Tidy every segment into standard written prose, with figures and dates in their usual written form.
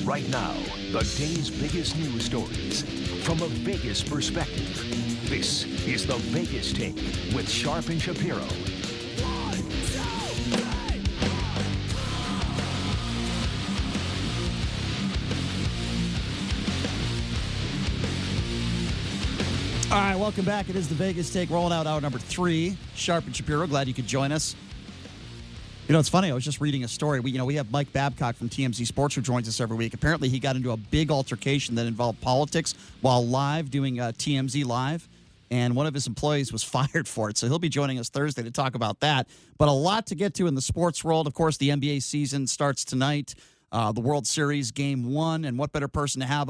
Right now, the day's biggest news stories from a Vegas perspective. This is the Vegas Take with Sharp and Shapiro. All right, welcome back. It is the Vegas Take, rolling out hour number 3. Sharp and Shapiro, glad you could join us. You know, it's funny. I was just reading a story. We have Mike Babcock from TMZ Sports who joins us every week. Apparently, he got into a big altercation that involved politics while live doing TMZ Live, and one of his employees was fired for it. So he'll be joining us Thursday to talk about that. But a lot to get to in the sports world. Of course, the NBA season starts tonight. The World Series Game 1, and what better person to have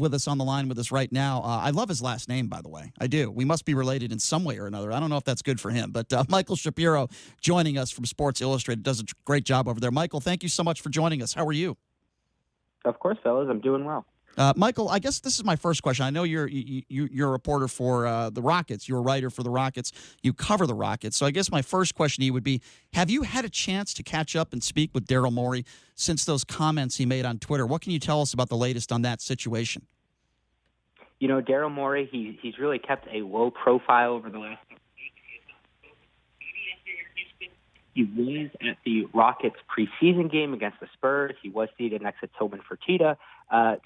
with us on the line with us right now. I love his last name, by the way. I do. We must be related in some way or another. I don't know if that's good for him, but Michael Shapiro joining us from Sports Illustrated does a great job over there. Michael, thank you so much for joining us. How are you? Of course, fellas. I'm doing well. Michael, I guess this is my first question. I know you're a reporter for the Rockets. You're a writer for the Rockets. You cover the Rockets. So I guess my first question to you would be, have you had a chance to catch up and speak with Daryl Morey since those comments he made on Twitter? What can you tell us about the latest on that situation? You know, Daryl Morey, he's really kept a low profile over the last couple of weeks. He was at the Rockets preseason game against the Spurs. He was seated next to Tobin Fertitta.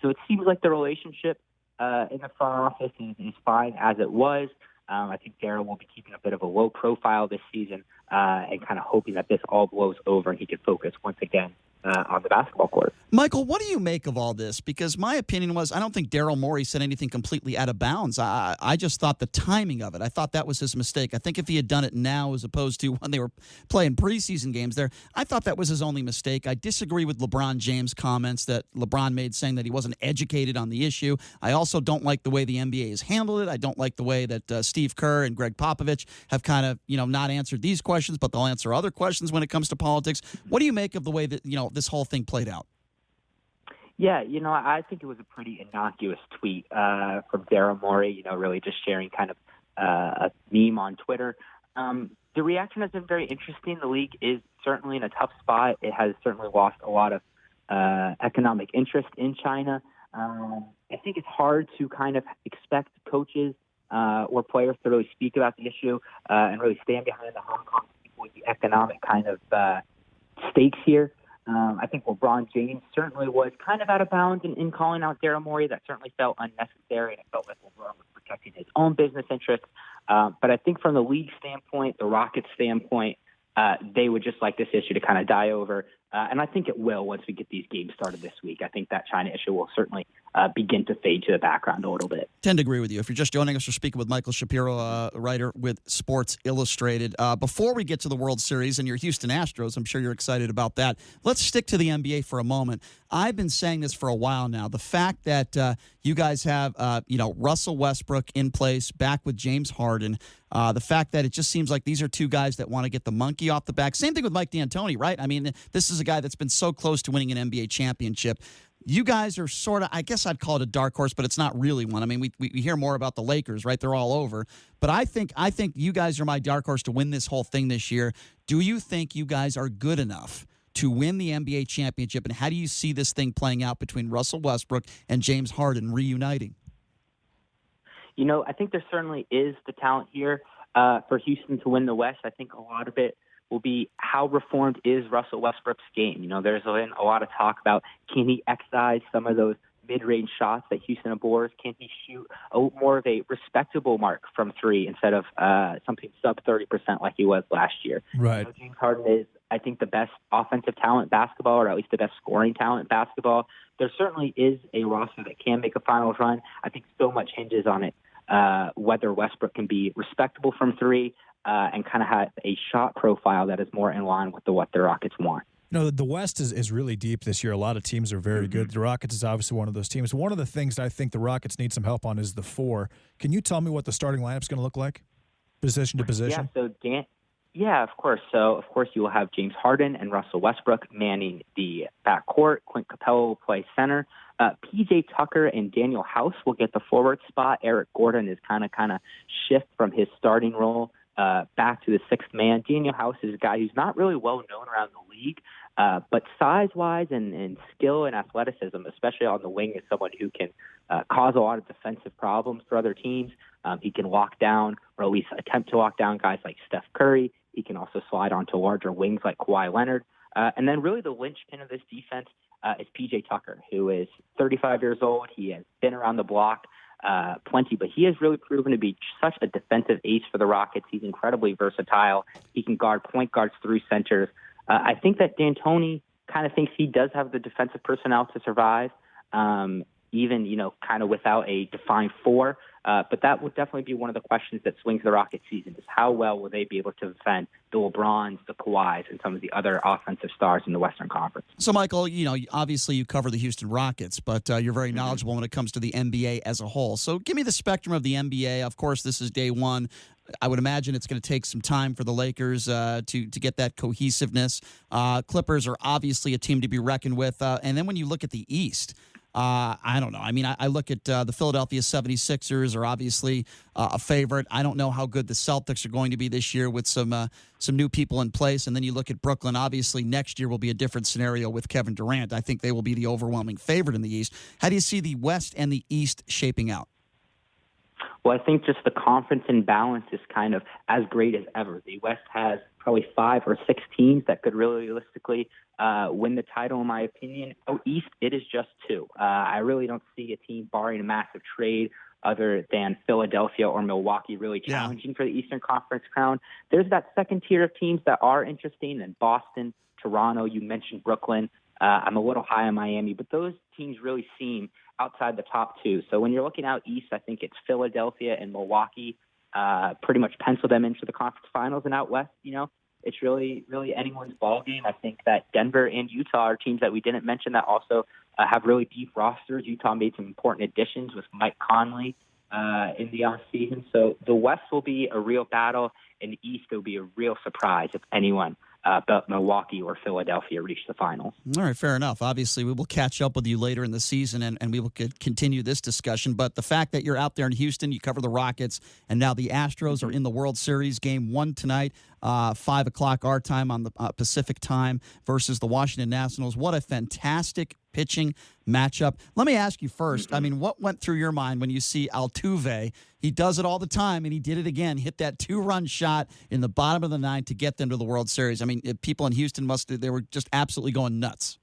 So it seems like the relationship in the front office is fine as it was. I think Daryl will be keeping a bit of a low profile this season and kind of hoping that this all blows over and he can focus once again on the basketball court. Michael, what do you make of all this? Because my opinion was, I don't think Daryl Morey said anything completely out of bounds. I just thought the timing of it, I thought that was his mistake. I think if he had done it now as opposed to when they were playing preseason games there, I thought that was his only mistake. I disagree with LeBron James' comments that LeBron made saying that he wasn't educated on the issue. I also don't like the way the NBA has handled it. I don't like the way that Steve Kerr and Greg Popovich have kind of, not answered these questions, but they'll answer other questions when it comes to politics. What do you make of the way that, this whole thing played out? Yeah, I think it was a pretty innocuous tweet from Daryl Morey, really just sharing kind of a meme on Twitter. The reaction has been very interesting. The league is certainly in a tough spot. It has certainly lost a lot of economic interest in China. I think it's hard to kind of expect coaches or players to really speak about the issue and really stand behind the Hong Kong people with the economic kind of stakes here. I think LeBron James certainly was kind of out of bounds in calling out Daryl Morey. That certainly felt unnecessary, and it felt like LeBron was protecting his own business interests. But I think from the league standpoint, the Rockets standpoint, they would just like this issue to kind of die over. And I think it will once we get these games started this week. I think that China issue will certainly begin to fade to the background a little bit. Tend to agree with you. If you're just joining us, we're speaking with Michael Shapiro, writer with Sports Illustrated. Before we get to the World Series and your Houston Astros, I'm sure you're excited about that. Let's stick to the NBA for a moment. I've been saying this for a while now. The fact that you guys have, Russell Westbrook in place, back with James Harden, the fact that it just seems like these are two guys that want to get the monkey off the back. Same thing with Mike D'Antoni, right? I mean, this is a guy that's been so close to winning an NBA championship. You guys are sort of, I guess I'd call it a dark horse, but it's not really one. I mean, we hear more about the Lakers, right? They're all over. But I think you guys are my dark horse to win this whole thing this year. Do you think you guys are good enough to win the NBA championship? And how do you see this thing playing out between Russell Westbrook and James Harden reuniting? I think there certainly is the talent here for Houston to win the West. I think a lot of it will be how reformed is Russell Westbrook's game. There's been a lot of talk about, can he excise some of those mid-range shots that Houston abhors? Can he shoot more of a respectable mark from three instead of something sub 30% like he was last year? Right. James Harden is, I think, the best offensive talent in basketball, or at least the best scoring talent in basketball. There certainly is a roster that can make a finals run. I think so much hinges on it, whether Westbrook can be respectable from three and kind of have a shot profile that is more in line with what the Rockets want. The West is really deep this year. A lot of teams are very good. The Rockets is obviously one of those teams. One of the things that I think the Rockets need some help on is the four. Can you tell me what the starting lineup is going to look like, position to position? Yeah, of course. So, of course, you will have James Harden and Russell Westbrook manning the backcourt. Clint Capella will play center. P.J. Tucker and Daniel House will get the forward spot. Eric Gordon is kind of shift from his starting role back to the sixth man. Daniel House is a guy who's not really well known around the league, But size-wise and skill and athleticism, especially on the wing, is someone who can cause a lot of defensive problems for other teams. He can lock down, or at least attempt to lock down, guys like Steph Curry. He can also slide onto larger wings like Kawhi Leonard. And then really the linchpin of this defense is P.J. Tucker, who is 35 years old. He has been around the block plenty, but he has really proven to be such a defensive ace for the Rockets. He's incredibly versatile. He can guard point guards through centers. I think that D'Antoni kind of thinks he does have the defensive personnel to survive, even, kind of without a defined four. But that would definitely be one of the questions that swings the Rockets season, is how well will they be able to defend the LeBrons, the Kawhis, and some of the other offensive stars in the Western Conference. So, Michael, obviously you cover the Houston Rockets, but you're very knowledgeable when it comes to the NBA as a whole. So give me the spectrum of the NBA. Of course, this is day one. I would imagine it's going to take some time for the Lakers to get that cohesiveness. Clippers are obviously a team to be reckoned with. And then when you look at the East, I don't know. I mean, I look at the Philadelphia 76ers are obviously a favorite. I don't know how good the Celtics are going to be this year with some new people in place. And then you look at Brooklyn. Obviously, next year will be a different scenario with Kevin Durant. I think they will be the overwhelming favorite in the East. How do you see the West and the East shaping out? Well, I think just the conference imbalance is kind of as great as ever. The West has probably 5 or 6 teams that could really realistically win the title, in my opinion. East, it is just 2. I really don't see a team, barring a massive trade, other than Philadelphia or Milwaukee, really challenging for the Eastern Conference crown. There's that second tier of teams that are interesting, and Boston, Toronto, you mentioned Brooklyn. I'm a little high on Miami, but those teams really seem outside the top 2. So when you're looking out East, I think it's Philadelphia and Milwaukee. Pretty much pencil them into the conference finals. And out West, it's really anyone's ball game. I think that Denver and Utah are teams that we didn't mention that also have really deep rosters. Utah made some important additions with Mike Conley in the offseason. So the West will be a real battle. In the East, it will be a real surprise if anyone but Milwaukee or Philadelphia reach the finals. All right, fair enough. Obviously, we will catch up with you later in the season, and we will continue this discussion. But the fact that you're out there in Houston, you cover the Rockets, and now the Astros are in the World Series. Game 1 tonight, 5 o'clock our time on the Pacific time versus the Washington Nationals. What a fantastic pitching matchup. Let me ask you first, I mean, what went through your mind when you see Altuve? He does it all the time, and he did it again, hit that 2-run shot in the bottom of the 9th to get them to the World Series. I mean, people in Houston they were just absolutely going nuts.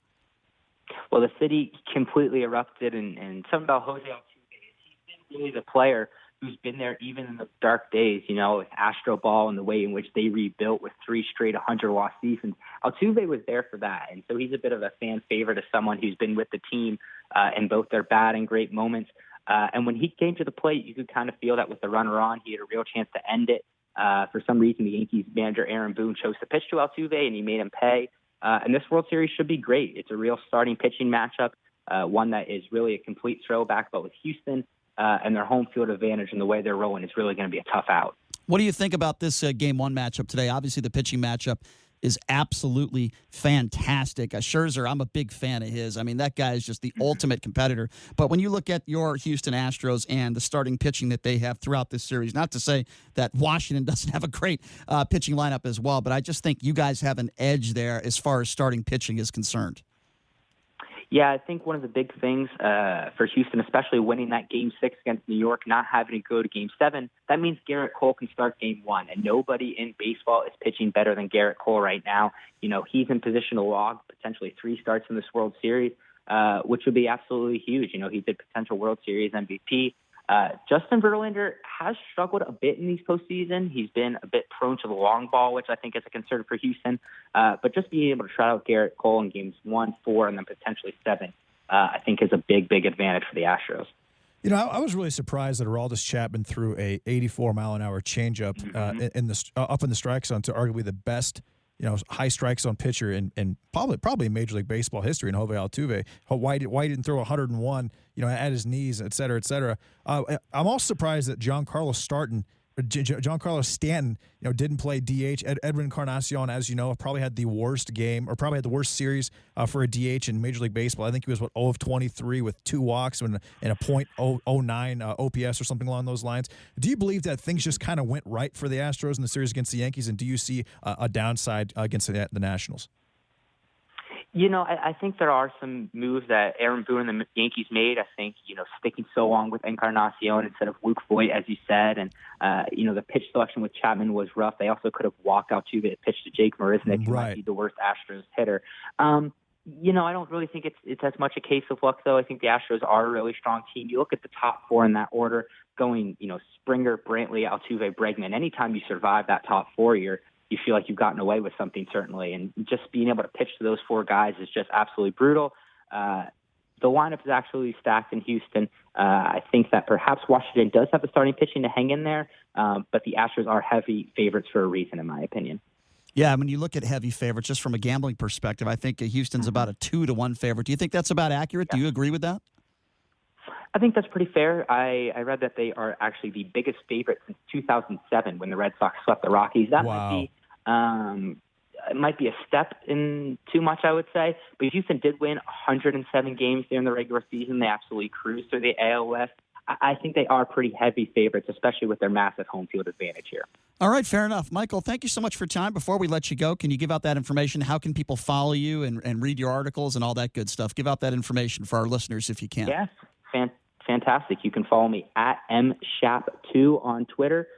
Well, the city completely erupted, and something about Jose Altuve, he's been really the player who's been there even in the dark days, with Astro Ball and the way in which they rebuilt with 3 straight 100-loss seasons. Altuve was there for that, and so he's a bit of a fan favorite as someone who's been with the team in both their bad and great moments. And when he came to the plate, you could kind of feel that with the runner on, he had a real chance to end it. For some reason, the Yankees manager Aaron Boone chose to pitch to Altuve, and he made him pay. And this World Series should be great. It's a real starting pitching matchup, one that is really a complete throwback, but with Houston and their home field advantage and the way they're rolling, it's really going to be a tough out. What do you think about this Game 1 matchup today? Obviously, the pitching matchup is absolutely fantastic. Scherzer, I'm a big fan of his. I mean, that guy is just the ultimate competitor. But when you look at your Houston Astros and the starting pitching that they have throughout this series, not to say that Washington doesn't have a great pitching lineup as well, but I just think you guys have an edge there as far as starting pitching is concerned. Yeah, I think one of the big things for Houston, especially winning that Game 6 against New York, not having to go to Game 7, that means Garrett Cole can start Game 1. And nobody in baseball is pitching better than Garrett Cole right now. He's in position to log potentially 3 starts in this World Series, which would be absolutely huge. He's a potential World Series MVP. Justin Verlander has struggled a bit in these postseason. He's been a bit prone to the long ball, which I think is a concern for Houston. But just being able to try out Garrett Cole in games 1, 4, and then potentially 7, I think is a big, big advantage for the Astros. I was really surprised that Aroldis Chapman threw a 84-mile-an-hour changeup up in the strike zone to arguably the best high strike zone pitcher in probably Major League Baseball history in Jose Altuve. Why he didn't throw 101, at his knees, et cetera, et cetera. I'm also surprised that Giancarlo Stanton, didn't play DH. Edwin Encarnacion, as you know, probably had the worst game or probably had the worst series for a DH in Major League Baseball. I think he was 0 of 23 with 2 walks and a .009 OPS or something along those lines. Do you believe that things just kind of went right for the Astros in the series against the Yankees, and do you see a downside against the Nationals? I think there are some moves that Aaron Boone and the Yankees made. I think, sticking so long with Encarnacion instead of Luke Voigt, as you said. And, the pitch selection with Chapman was rough. They also could have walked Altuve to pitch to Jake Marisnick, who might be the worst Astros hitter. I don't really think it's as much a case of luck, though. I think the Astros are a really strong team. You look at the top four in that order, going, Springer, Brantley, Altuve, Bregman. Anytime you survive that top four, you feel like you've gotten away with something, certainly. And just being able to pitch to those four guys is just absolutely brutal. The lineup is actually stacked in Houston. I think that perhaps Washington does have the starting pitching to hang in there, but the Astros are heavy favorites for a reason, in my opinion. Yeah, when you look at heavy favorites, just from a gambling perspective, I think Houston's about a 2-1 favorite. Do you think that's about accurate? Yeah. Do you agree with that? I think that's pretty fair. I read that they are actually the biggest favorite since 2007 when the Red Sox swept the Rockies. That might be a step in too much, I would say. But Houston did win 107 games during the regular season. They absolutely cruised through the AL West. I think they are pretty heavy favorites, especially with their massive home field advantage here. All right, fair enough. Michael, thank you so much for your time. Before we let you go, can you give out that information? How can people follow you and read your articles and all that good stuff? Give out that information for our listeners if you can. Yes, fantastic. You can follow me at mshap2 on Twitter.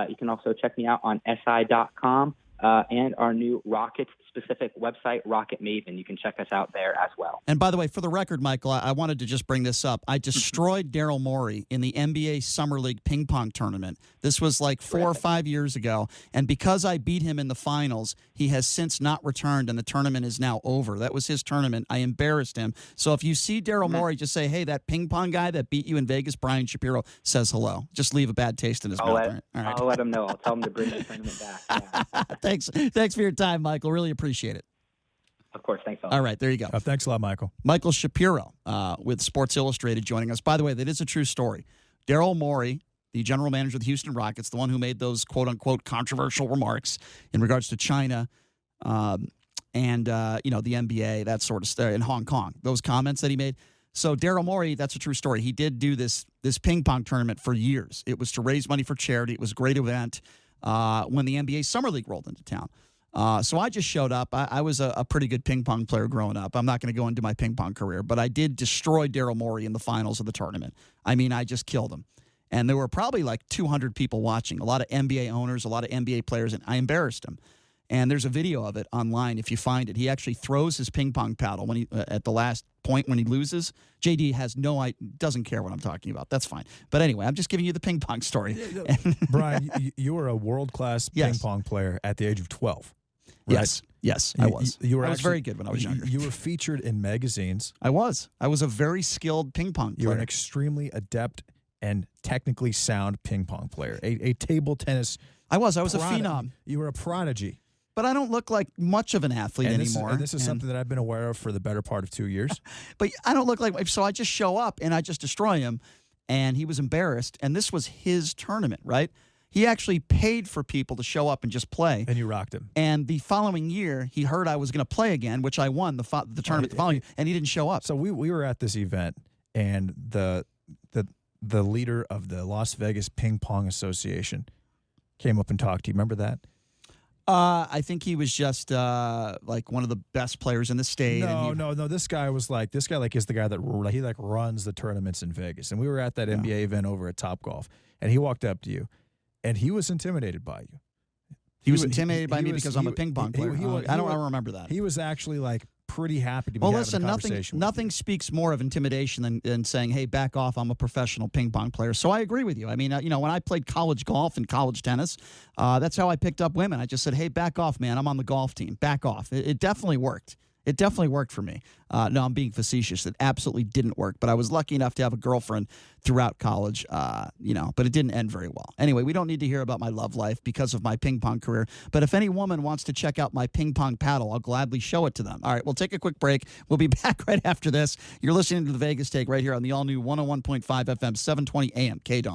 You can also check me out on si.com and our new Rockets-specific website, Rocket Maven. You can check us out there as well. And by the way, for the record, Michael, I wanted to just bring this up. I destroyed Daryl Morey in the NBA Summer League ping pong tournament. This was like 4 or 5 years ago. And because I beat him in the finals, he has since not returned, and the tournament is now over. That was his tournament. I embarrassed him. So if you see Daryl Morey, just say, hey, that ping pong guy that beat you in Vegas, Brian Shapiro, says hello. Just leave a bad taste in his mouth. All right. I'll let him know. I'll tell him to bring the tournament back. Yeah. Thanks for your time, Michael. Really appreciate it. Of course. Thanks. All right, there you go. Thanks a lot, Michael. Michael Shapiro with Sports Illustrated joining us. By the way, that is a true story. Daryl Morey, the general manager of the Houston Rockets, the one who made those quote-unquote controversial remarks in regards to China and the NBA, that sort of stuff, in Hong Kong, those comments that he made. So Daryl Morey, that's a true story. He did do this ping pong tournament for years. It was to raise money for charity. It was a great event when the NBA Summer League rolled into town. So I just showed up. I was a pretty good ping pong player growing up. I'm not going to go into my ping pong career, but I did destroy Daryl Morey in the finals of the tournament. I mean, I just killed him. And there were probably like 200 people watching, a lot of NBA owners, a lot of NBA players, and I embarrassed him. And there's a video of it online if you find it. He actually throws his ping pong paddle when he at the last point when he loses. JD doesn't care what I'm talking about. That's fine. But anyway, I'm just giving you the ping pong story. Brian, you were a world-class ping pong player at the age of 12. Right? Yes, I was. I was very good when I was younger. You were featured in magazines. I was a very skilled ping pong player. You were an extremely adept and technically sound ping pong player. A table tennis. I was a phenom. You were a prodigy. But I don't look like much of an athlete anymore. This is something that I've been aware of for the better part of 2 years. But I don't look like – so I just show up and I just destroy him, and he was embarrassed. And this was his tournament, right? He actually paid for people to show up and just play. And you rocked him. And the following year, he heard I was going to play again, which I won the tournament the following year, and he didn't show up. So we were at this event, and the leader of the Las Vegas Ping Pong Association came up and talked to you. Remember that? I think he was just like one of the best players in the state. No. This guy is the guy that he runs the tournaments in Vegas. And we were at that NBA event over at Topgolf, and he walked up to you, and he was intimidated by you. He was intimidated by me because I'm a ping pong player. I don't remember that. He was actually pretty happy to be having a conversation. Nothing speaks more of intimidation than saying, "Hey, back off! I'm a professional ping pong player." So I agree with you. I mean, when I played college golf and college tennis, that's how I picked up women. I just said, "Hey, back off, man! I'm on the golf team. Back off." It definitely worked. It definitely worked for me. No, I'm being facetious. It absolutely didn't work. But I was lucky enough to have a girlfriend throughout college, but it didn't end very well. Anyway, we don't need to hear about my love life because of my ping pong career. But if any woman wants to check out my ping pong paddle, I'll gladly show it to them. All right, we'll take a quick break. We'll be back right after this. You're listening to the Vegas Take right here on the all-new 101.5 FM, 720 AM, KDAWN.